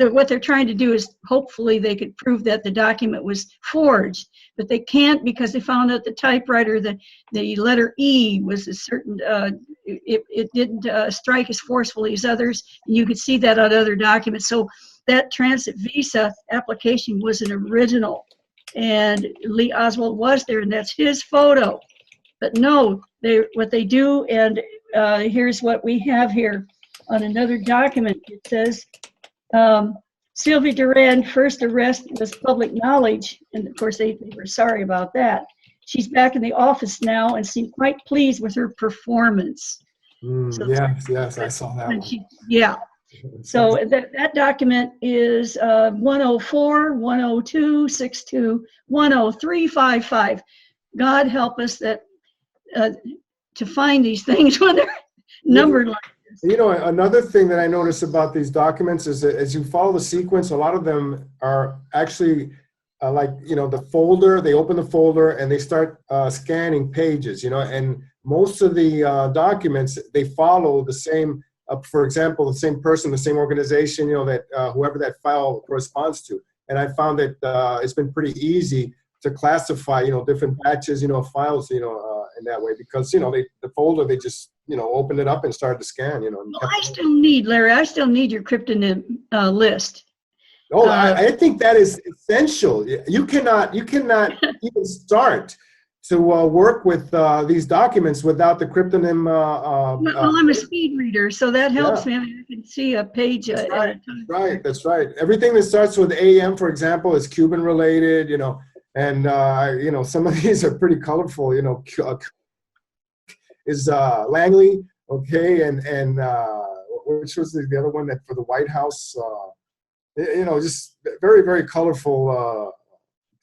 what they're trying to do is hopefully they could prove that the document was forged, but they can't because they found out the typewriter, the letter E was a certain, it didn't strike as forcefully as others. You could see that on other documents. So that transit visa application was an original. And Lee Oswald was there, and that's his photo. But no, what they do, and here's what we have here on another document. It says, Sylvia Duran first arrest was public knowledge, and of course they were sorry about that. She's back in the office now and seemed quite pleased with her performance. So yes, I saw that one. Yeah. So that document is 104, 102, 62, 103, 55. God help us that to find these things when they're numbered like this. Another thing that I notice about these documents is that as you follow the sequence, a lot of them are actually the folder. They open the folder and they start scanning pages, and most of the documents, they follow the same. For example, the same person, the same organization, that whoever that file corresponds to. And I found that it's been pretty easy to classify, different batches, files, in that way because, the folder, they just, opened it up and started to scan, Well, I still need your cryptonym list. Oh, I think that is essential. You cannot even start to work with these documents without the cryptonym. Well, I'm a speed reader, so that helps me. I can see a page at a time. That's right. Everything that starts with AM, for example, is Cuban related, and some of these are pretty colorful. Is Langley, okay, and which was the other one that for the White House, just very, very colorful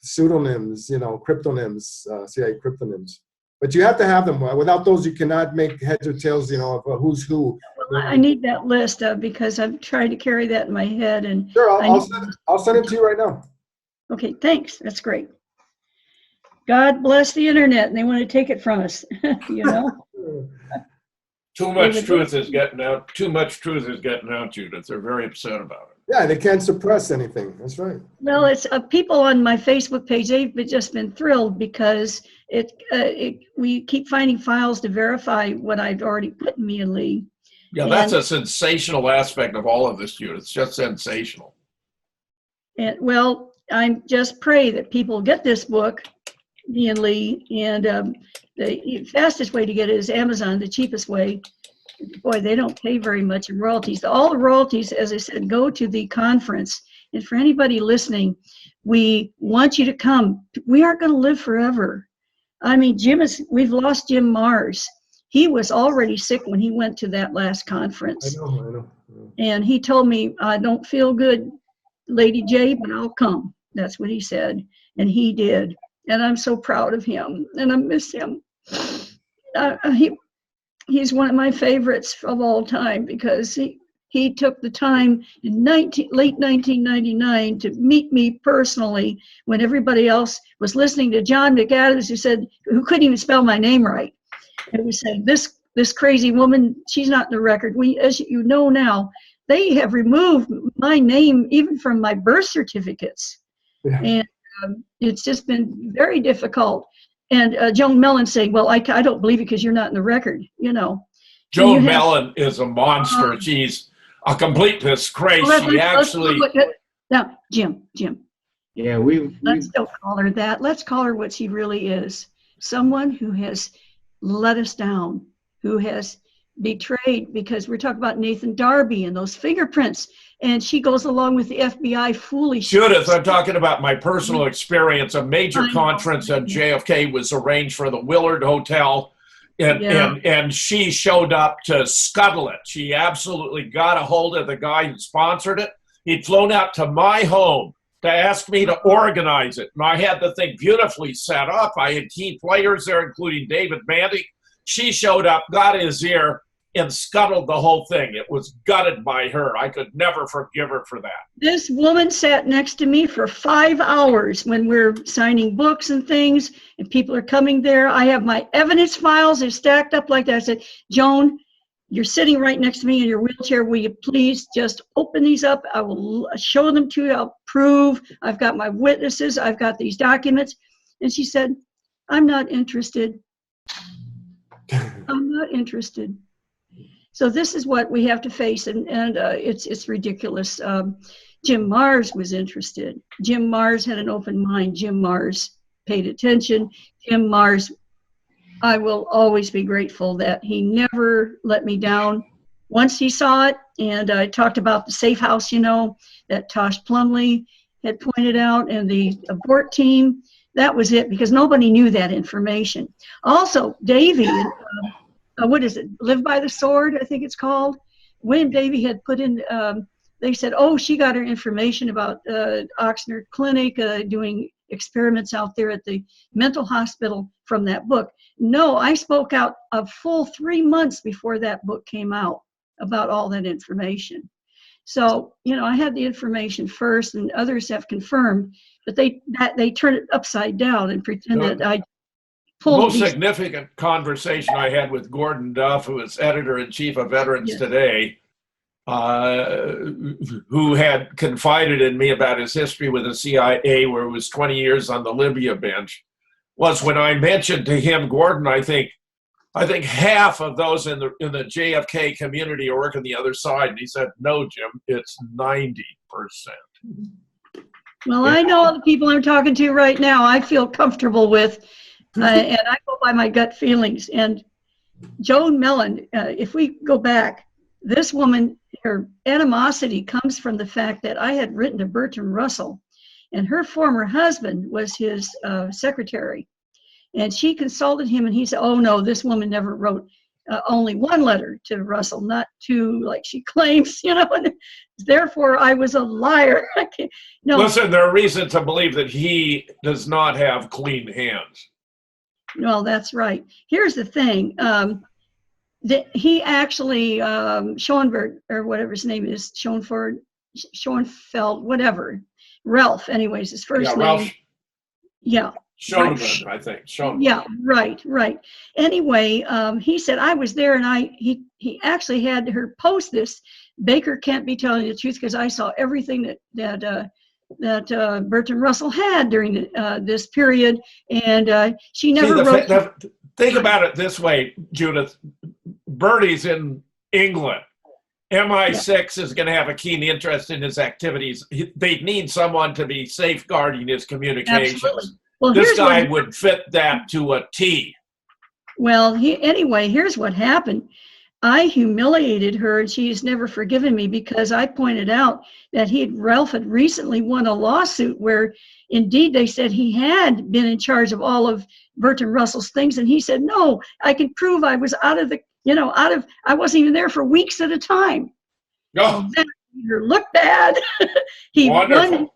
pseudonyms, cryptonyms, CIA cryptonyms. But you have to have them. Without those, you cannot make heads or tails, of who's who. Well, I need that list because I'm trying to carry that in my head. And sure, I'll send it to you right now. Okay, thanks. That's great. God bless the internet, and they want to take it from us. Too much truth is getting out. Too much truth is getting out, Judith. They're very upset about it. Yeah, they can't suppress anything. That's right. Well, it's people on my Facebook page. They've just been thrilled because we keep finding files to verify what I've already put in me and Lee. Yeah, that's a sensational aspect of all of this, Judith. It's just sensational. And well, I just pray that people get this book, me and Lee, and the fastest way to get it is Amazon, the cheapest way. Boy, they don't pay very much in royalties. All the royalties, as I said, go to the conference. And for anybody listening, we want you to come. We aren't going to live forever. I mean, we've lost Jim Mars. He was already sick when he went to that last conference. I know. And he told me, I don't feel good, Lady J, but I'll come. That's what he said. And he did. And I'm so proud of him. And I miss him. He's one of my favorites of all time because he took the time in late 1999 to meet me personally when everybody else was listening to John McAdams, who couldn't even spell my name right. And we said, this crazy woman, she's not in the record. As you know now, they have removed my name even from my birth certificates. Yeah. And it's just been very difficult. And Joan Mellon saying, well, I don't believe it because you're not in the record, Joan Mellon is a monster. She's a complete disgrace. Now, Jim. Yeah, let's don't call her that. Let's call her what she really is. Someone who has let us down, who has betrayed, because we're talking about Nathan Darby and those fingerprints. And she goes along with the FBI foolishness. Judith, I'm talking about my personal experience. A major conference at JFK was arranged for the Willard Hotel, and she showed up to scuttle it. She absolutely got a hold of the guy who sponsored it. He'd flown out to my home to ask me to organize it. And I had the thing beautifully set up. I had key players there, including David Mandy. She showed up, got his ear, and scuttled the whole thing. It was gutted by her. I could never forgive her for that. This woman sat next to me for 5 hours when we're signing books and things, and people are coming there. I have my evidence files. They're stacked up like that. I said, Joan, you're sitting right next to me in your wheelchair. Will you please just open these up? I will show them to you. I'll prove. I've got my witnesses. I've got these documents. And she said, I'm not interested. I'm not interested. So this is what we have to face, and it's ridiculous. Jim Mars was interested. Jim Mars had an open mind. Jim Mars paid attention. Jim Mars, I will always be grateful that he never let me down. Once he saw it, and I talked about the safe house, that Tosh Plumley had pointed out, and the abort team, that was it, because nobody knew that information. Also, Davey, what is it? Live by the Sword, I think it's called. William Davey had put in, they said, oh, she got her information about Oxnard Clinic doing experiments out there at the mental hospital from that book. No, I spoke out a full 3 months before that book came out about all that information. So, I had the information first, and others have confirmed, but they turn it upside down and pretend that I the most significant conversation I had with Gordon Duff, who is editor-in-chief of Veterans Today, who had confided in me about his history with the CIA, where it was 20 years on the Libya bench, was when I mentioned to him, Gordon, I think half of those in the JFK community are working the other side. And he said, no, Jim, it's 90%. Well, I know all the people I'm talking to right now, I feel comfortable with. And I go by my gut feelings. And Joan Mellon, if we go back, this woman, her animosity comes from the fact that I had written to Bertrand Russell, and her former husband was his secretary. And she consulted him, and he said, oh, no, this woman never wrote. only one letter to Russell, not two like she claims, you know, and therefore I was a liar. No. Listen, there are reasons to believe that he does not have clean hands. Well, that's right. Here's the thing. He actually, Schoenberg, or whatever his name is, Schoenfeld, whatever, Ralph, anyways, his first name. Ralph. Yeah. Schoenberg, I think. Schoenberg. Yeah, right. Anyway, he said, I was there, and he actually had her post this. Baker can't be telling the truth because I saw everything that Bertrand Russell had during this period, and she never wrote. Think about it this way, Judith. Bertie's in England. MI6 is going to have a keen interest in his activities. They need someone to be safeguarding his communications. Absolutely. Well, this guy would fit that to a T. Well, here's what happened. I humiliated her, and she has never forgiven me because I pointed out that Ralph had recently won a lawsuit where, indeed, they said he had been in charge of all of Bertrand Russell's things, and he said, "No, I can prove I was I wasn't even there for weeks at a time." Oh, so that looked bad. He wonderful. won his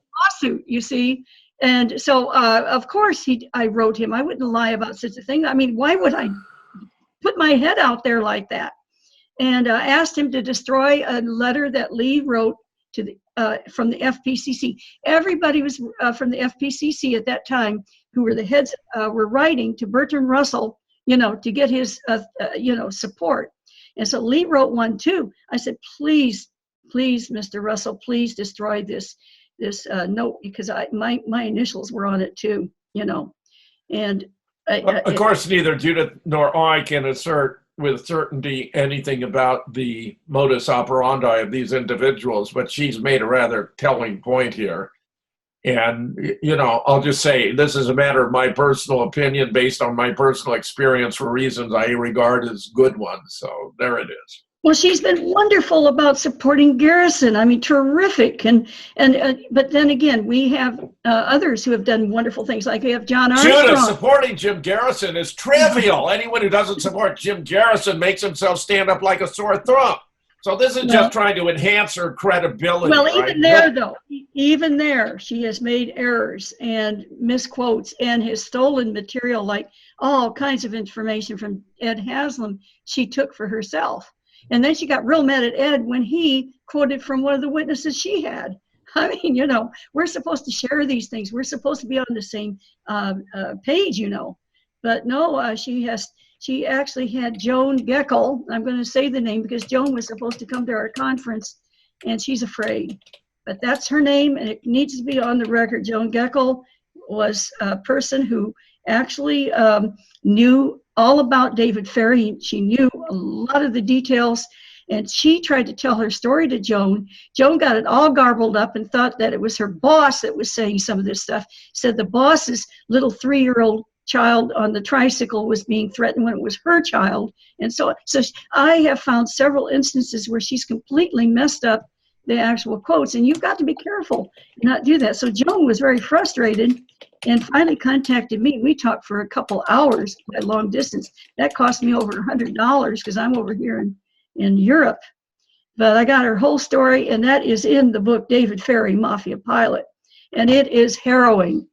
lawsuit, you see. And so, of course, I wrote him. I wouldn't lie about such a thing. I mean, why would I put my head out there like that? And asked him to destroy a letter that Lee wrote to from the FPCC. Everybody was from the FPCC at that time, who were the heads, were writing to Bertrand Russell, to get his, support. And so Lee wrote one too. I said, please, Mr. Russell, please destroy this note because my initials were on it too, and of course neither Judith nor I can assert with certainty anything about the modus operandi of these individuals, but she's made a rather telling point here. And, I'll just say this is a matter of my personal opinion based on my personal experience for reasons I regard as good ones. So there it is. Well, she's been wonderful about supporting Garrison. I mean, terrific. But then again, we have others who have done wonderful things. Like we have John Armstrong. Judith, supporting Jim Garrison is trivial. Anyone who doesn't support Jim Garrison makes himself stand up like a sore thumb. So this is just trying to enhance her credibility. Well, even there, she has made errors and misquotes and has stolen material, like all kinds of information from Ed Haslam she took for herself. And then she got real mad at Ed when he quoted from one of the witnesses she had. I mean, we're supposed to share these things. We're supposed to be on the same page, But no, she actually had Joan Geckel. I'm going to say the name because Joan was supposed to come to our conference, and she's afraid. But that's her name, and it needs to be on the record. Joan Geckel was a person who actually knew all about David Ferry. She knew a lot of the details, and she tried to tell her story to Joan. Joan got it all garbled up and thought that it was her boss that was saying some of this stuff. Said the boss's little 3-year-old child on the tricycle was being threatened when it was her child. And so I have found several instances where she's completely messed up the actual quotes, and you've got to be careful and not do that. So Joan was very frustrated and finally contacted me. We talked for a couple hours by long distance. That cost me over $100 because I'm over here in Europe. But I got her whole story, and that is in the book, David Ferry, Mafia Pilot. And it is harrowing.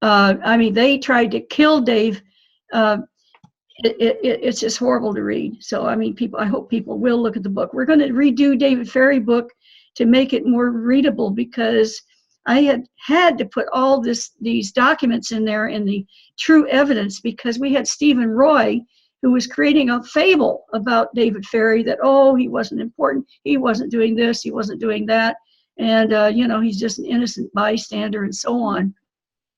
They tried to kill Dave. It's just horrible to read. So, I hope people will look at the book. We're going to redo David Ferry book to make it more readable because I had to put all these documents in there in the true evidence because we had Stephen Roy who was creating a fable about David Ferry that, he wasn't important. He wasn't doing this. He wasn't doing that. And, he's just an innocent bystander and so on.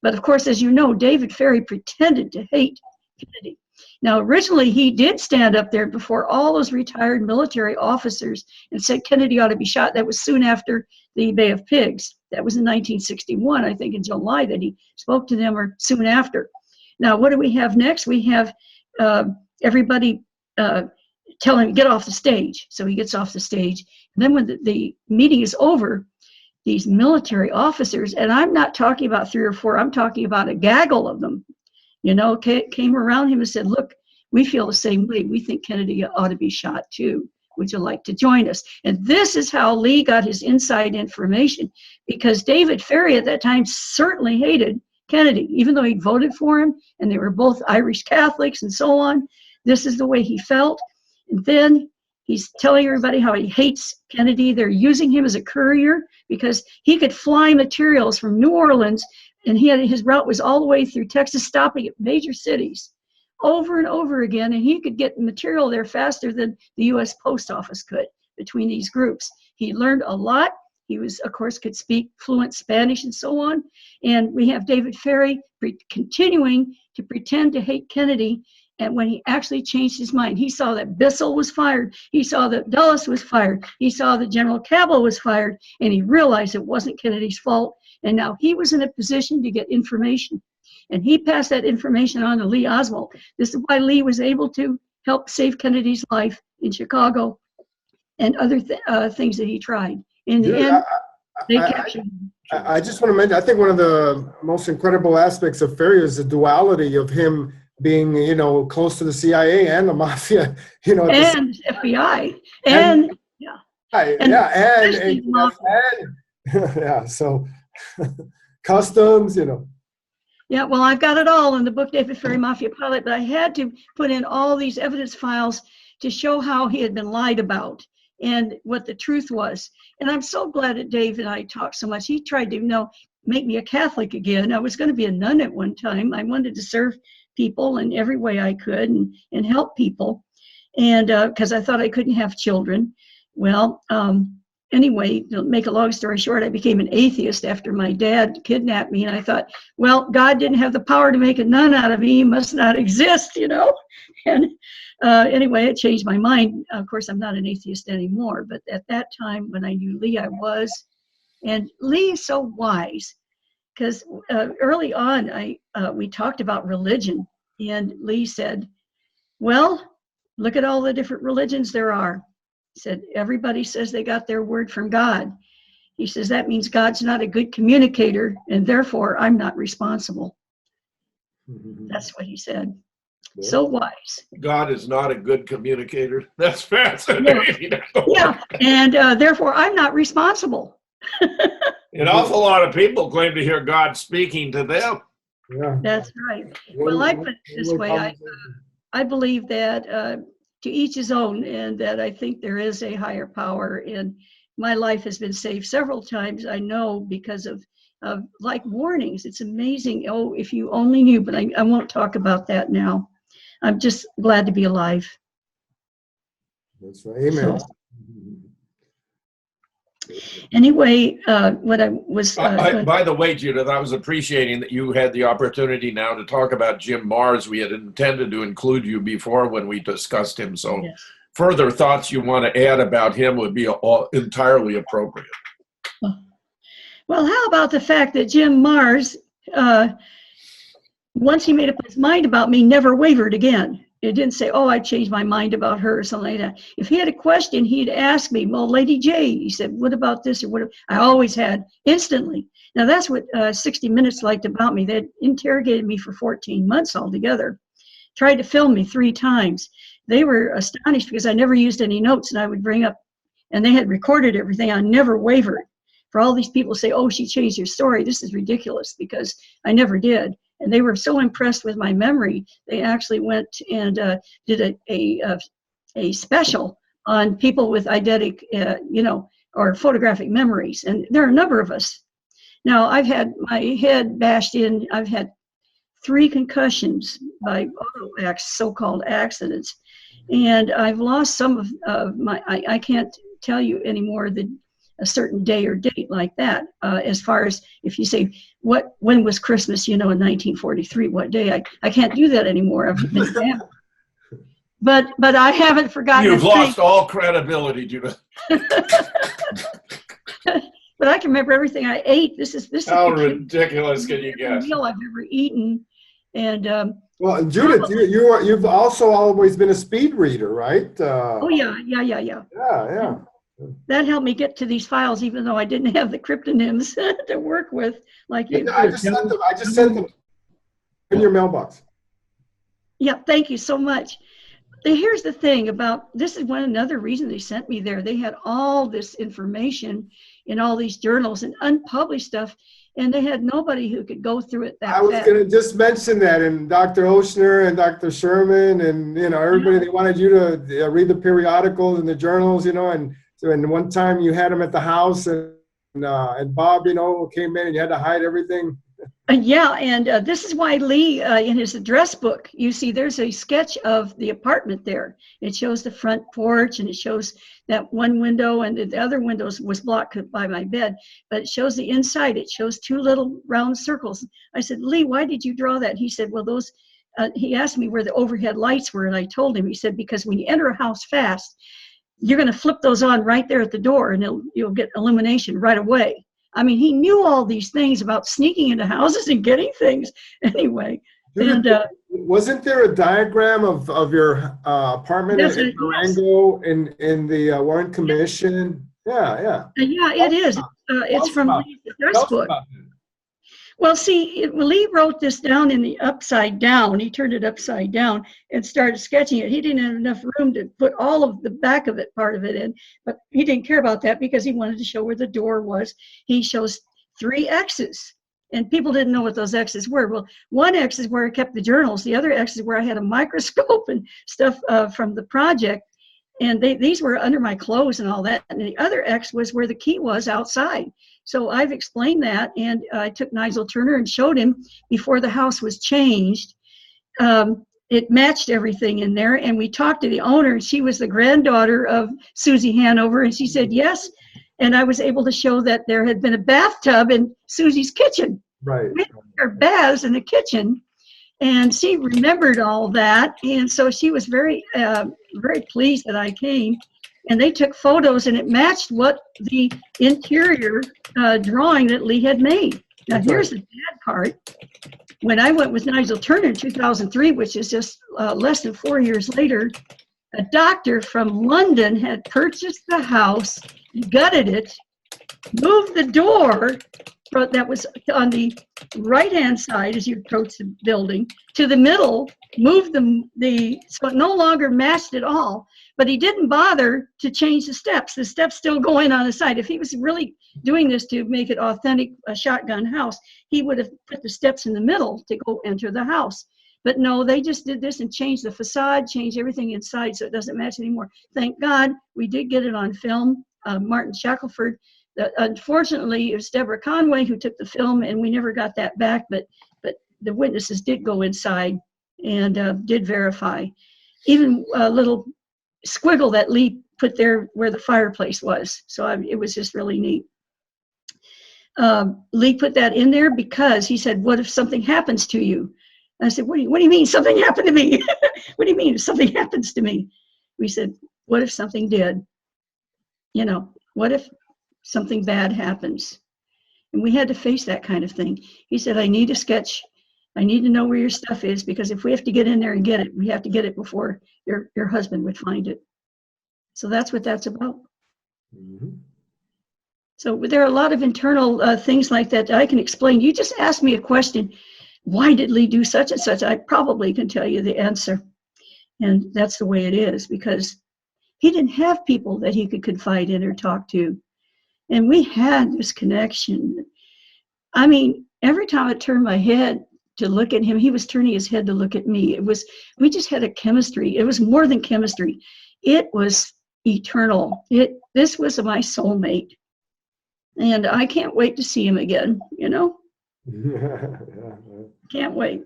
But of course, as you know, David Ferry pretended to hate Kennedy. Now, originally, he did stand up there before all those retired military officers and said Kennedy ought to be shot. That was soon after the Bay of Pigs. That was in 1961, I think in July that he spoke to them, or soon after. Now, what do we have next? We have everybody telling him, get off the stage. So he gets off the stage. And then when the meeting is over, these military officers, and I'm not talking about 3 or 4, I'm talking about a gaggle of them, came around him and said, look, we feel the same way. We think Kennedy ought to be shot too. Would you like to join us? And this is how Lee got his inside information, because David Ferrie at that time certainly hated Kennedy, even though he'd voted for him and they were both Irish Catholics and so on. This is the way he felt. And then he's telling everybody how he hates Kennedy. They're using him as a courier because he could fly materials from New Orleans, and his route was all the way through Texas, stopping at major cities over and over again, and he could get material there faster than the U.S. Post Office could between these groups. He learned a lot. He was, of course, could speak fluent Spanish and so on. And we have David Ferrie continuing to pretend to hate Kennedy. And when he actually changed his mind, he saw that Bissell was fired. He saw that Dulles was fired. He saw that General Cabell was fired. And he realized it wasn't Kennedy's fault. And now he was in a position to get information. And he passed that information on to Lee Oswald. This is why Lee was able to help save Kennedy's life in Chicago and other things that he tried. In the end, they captured him. I just want to mention, I think one of the most incredible aspects of Ferrie is the duality of him being, close to the CIA and the mafia, and FBI, and so customs, Yeah, well, I've got it all in the book, David Ferrie, Mafia Pilot, but I had to put in all these evidence files to show how he had been lied about and what the truth was. And I'm so glad that Dave and I talked so much. He tried to, make me a Catholic again. I was going to be a nun at one time. I wanted to serve people in every way I could and help people. And because I thought I couldn't have children. Well, anyway, to make a long story short, I became an atheist after my dad kidnapped me. And I thought, well, God didn't have the power to make a nun out of me. He must not exist, And anyway, it changed my mind. Of course, I'm not an atheist anymore. But at that time, when I knew Lee, I was. And Lee is so wise, because early on, we talked about religion. And Lee said, well, look at all the different religions there are. He said, everybody says they got their word from God. He says, that means God's not a good communicator, and therefore I'm not responsible. That's what he said. Yeah. So wise. God is not a good communicator. That's fascinating. Yeah, and therefore I'm not responsible. An awful lot of people claim to hear God speaking to them. Yeah. That's right. Well, I put it this way. I believe that to each his own, and that I think there is a higher power. And my life has been saved several times, I know, because of like warnings. It's amazing. Oh, if you only knew, but I won't talk about that now. I'm just glad to be alive. That's right. Amen. So, anyway, what I was... by the way, Judith, I was appreciating that you had the opportunity now to talk about Jim Mars. We had intended to include you before when we discussed him. So yes. Further thoughts you want to add about him would be entirely appropriate. Well, how about the fact that Jim Mars, once he made up his mind about me, never wavered again. It didn't say, oh, I changed my mind about her or something like that. If he had a question, he'd ask me, well, Lady J, he said, what about this or what? I always had instantly. Now, that's what 60 Minutes liked about me. They'd interrogated me for 14 months altogether, tried to film me 3 times. They were astonished because I never used any notes, and I would bring up, and they had recorded everything. I never wavered. For all these people to say, oh, she changed her story, this is ridiculous, because I never did. And they were so impressed with my memory, they actually went and did a special on people with eidetic, or photographic memories. And there are a number of us. Now, I've had my head bashed in. I've had 3 concussions by auto so-called accidents. And I've lost some of my, I can't tell you anymore a certain day or date like that. As far as if you say, when was Christmas, in 1943, what day? I can't do that anymore. I've been down. But I haven't forgotten. You've lost all credibility, Judith. But I can remember everything I ate. This is how ridiculous can you get? Meal I've ever eaten. And well, Judith, you've also always been a speed reader, right? Oh yeah. Yeah. That helped me get to these files, even though I didn't have the cryptonyms to work with. Like I just sent them in your mailbox. Yeah, thank you so much. Here's the thing about this is another reason they sent me there. They had all this information in all these journals and unpublished stuff, and they had nobody who could go through it that I was fast. going to just mention that, and Dr. Oshner and Dr. Sherman and, you know, everybody, they wanted you to read the periodicals and the journals, you know, and so, and one time you had them at the house, and Bob, you know, came in and you had to hide everything. Yeah, and this is why Lee, in his address book, you see there's a sketch of the apartment there. It shows the front porch, and it shows that one window, and the other windows was blocked by my bed, but it shows the inside. It shows two little round circles. I said, Lee, why did you draw that? He said, well, those, he asked me where the overhead lights were, and I told him, he said, because when you enter a house fast, you're going to flip those on right there at the door, and you'll get illumination right away. I mean, he knew all these things about sneaking into houses and getting things anyway. And wasn't there a diagram of your apartment in Durango in the Warren Commission? Yeah. Yeah, it is. It's from Lee's address book. Well, see, Lee wrote this down in the upside down. He turned it upside down and started sketching it. He didn't have enough room to put all of the back of it, part of it in, but he didn't care about that because he wanted to show where the door was. He shows 3 X's, and people didn't know what those X's were. Well, one X is where I kept the journals. The other X is where I had a microscope and stuff from the project, and these were under my clothes and all that. And the other X was where the key was outside. So I've explained that, and I took Nigel Turner and showed him before the house was changed. It matched everything in there, and we talked to the owner, and she was the granddaughter of Susie Hanover, and she said yes, and I was able to show that there had been a bathtub in Susie's kitchen. Right. We had our baths in the kitchen, and she remembered all that, and so she was very, very pleased that I came. And they took photos, and it matched what the interior drawing that Lee had made. Now, here's the bad part. When I went with Nigel Turner in 2003, which is just less than 4 years later, a doctor from London had purchased the house, gutted it, moved the door that was on the right-hand side as you approach the building to the middle, moved so it no longer matched at all. But he didn't bother to change the steps. The steps still go in on the side. If he was really doing this to make it authentic, a shotgun house, he would have put the steps in the middle to go enter the house. But no, they just did this and changed the facade, changed everything inside so it doesn't match anymore. Thank God we did get it on film. Martin Shackelford, unfortunately, it was Deborah Conway who took the film, and we never got that back, but the witnesses did go inside and did verify. Even a little squiggle that Lee put there where the fireplace was. So it was just really neat. Lee put that in there because he said, what if something happens to you? And I said, what do you mean something happened to me? What do you mean if something happens to me? We said, what if something did? You know, what if something bad happens? And we had to face that kind of thing. He said, I need a sketch. I need to know where your stuff is, because if we have to get in there and get it, we have to get it before your husband would find it. So that's what that's about. Mm-hmm. So there are a lot of internal things like that I can explain. You just asked me a question, why did Lee do such and such? I probably can tell you the answer. And that's the way it is, because he didn't have people that he could confide in or talk to. And we had this connection. I mean, every time I turned my head to look at him, he was turning his head to look at me. We just had a chemistry. It was more than chemistry. It was eternal. This was my soulmate. And I can't wait to see him again, you know? Can't wait.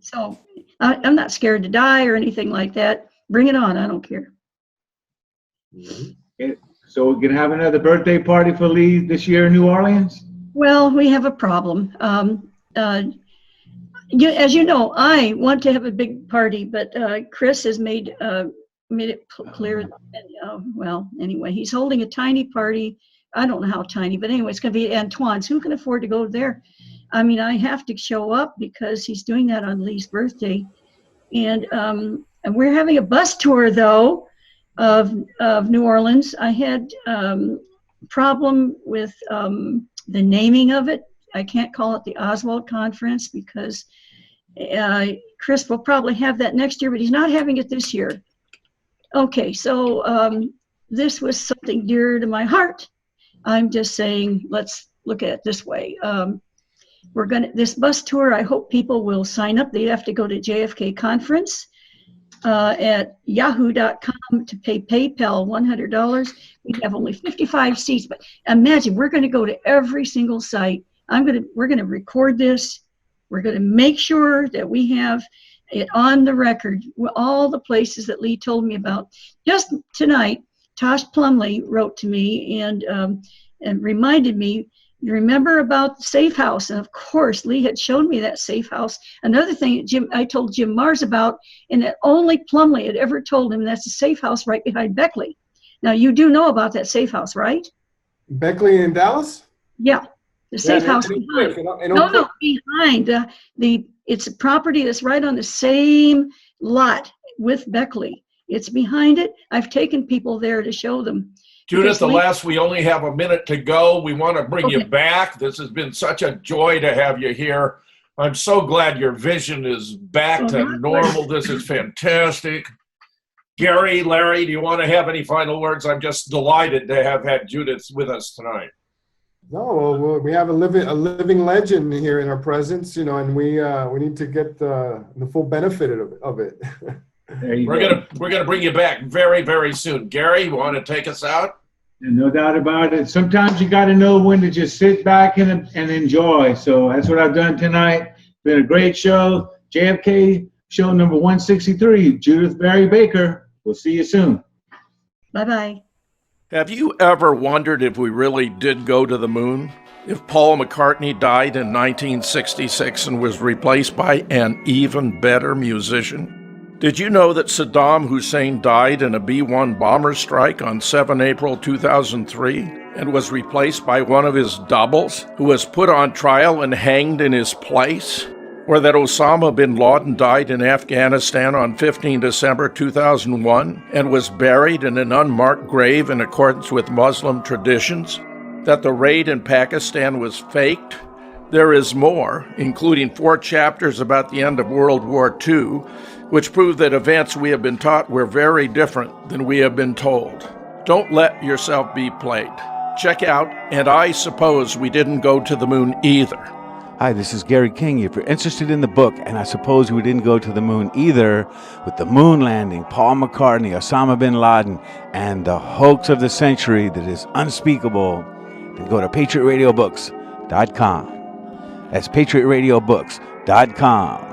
So I'm not scared to die or anything like that. Bring it on. I don't care. Okay. So we're going to have another birthday party for Lee this year in New Orleans? Well, we have a problem. As you know, I want to have a big party, but Chris has made it clear. Well, anyway, he's holding a tiny party. I don't know how tiny, but anyway, it's going to be at Antoine's. Who can afford to go there? I mean, I have to show up because he's doing that on Lee's birthday. And we're having a bus tour, though, of New Orleans. I had problem with the naming of it. I can't call it the Oswald Conference because Chris will probably have that next year, but he's not having it this year. Okay, so this was something dear to my heart. I'm just saying, let's look at it this way. This bus tour, I hope people will sign up. They have to go to JFK Conference at yahoo.com to pay PayPal $100. We have only 55 seats, but imagine we're going to go to every single site. We're going to record this. We're going to make sure that we have it on the record, all the places that Lee told me about. Just tonight, Tosh Plumley wrote to me and reminded me, you remember about the safe house? And of course, Lee had shown me that safe house. Another thing I told Jim Mars about, and that only Plumley had ever told him, that's the safe house right behind Beckley. Now, you do know about that safe house, right? Beckley in Dallas? Yeah, the safe house behind. No, behind. It's a property that's right on the same lot with Beckley. It's behind it. I've taken people there to show them. Judith, we only have a minute to go. We want to bring you back. This has been such a joy to have you here. I'm so glad your vision is back to normal. This is fantastic. Gary, Larry, do you want to have any final words? I'm just delighted to have had Judith with us tonight. No, well, we have a living legend here in our presence, and we need to get the full benefit of it. We're gonna bring you back very, very soon. Gary, you want to take us out? No doubt about it. Sometimes you got to know when to just sit back and enjoy. So that's what I've done tonight. It's been a great show. JFK Show number 163. Judith Barry Baker. We'll see you soon. Bye-bye. Have you ever wondered if we really did go to the moon? If Paul McCartney died in 1966 and was replaced by an even better musician? Did you know that Saddam Hussein died in a B-1 bomber strike on 7 April 2003 and was replaced by one of his doubles who was put on trial and hanged in his place? Or that Osama bin Laden died in Afghanistan on 15 December 2001 and was buried in an unmarked grave in accordance with Muslim traditions? That the raid in Pakistan was faked? There is more, including 4 chapters about the end of World War II, which prove that events we have been taught were very different than we have been told. Don't let yourself be played. Check out And I Suppose We Didn't Go to the Moon Either. Hi, this is Gary King. If you're interested in the book, And I Suppose We Didn't Go to the Moon Either, with the moon landing, Paul McCartney, Osama bin Laden, and the hoax of the century that is unspeakable, then go to PatriotRadioBooks.com. That's PatriotRadioBooks.com.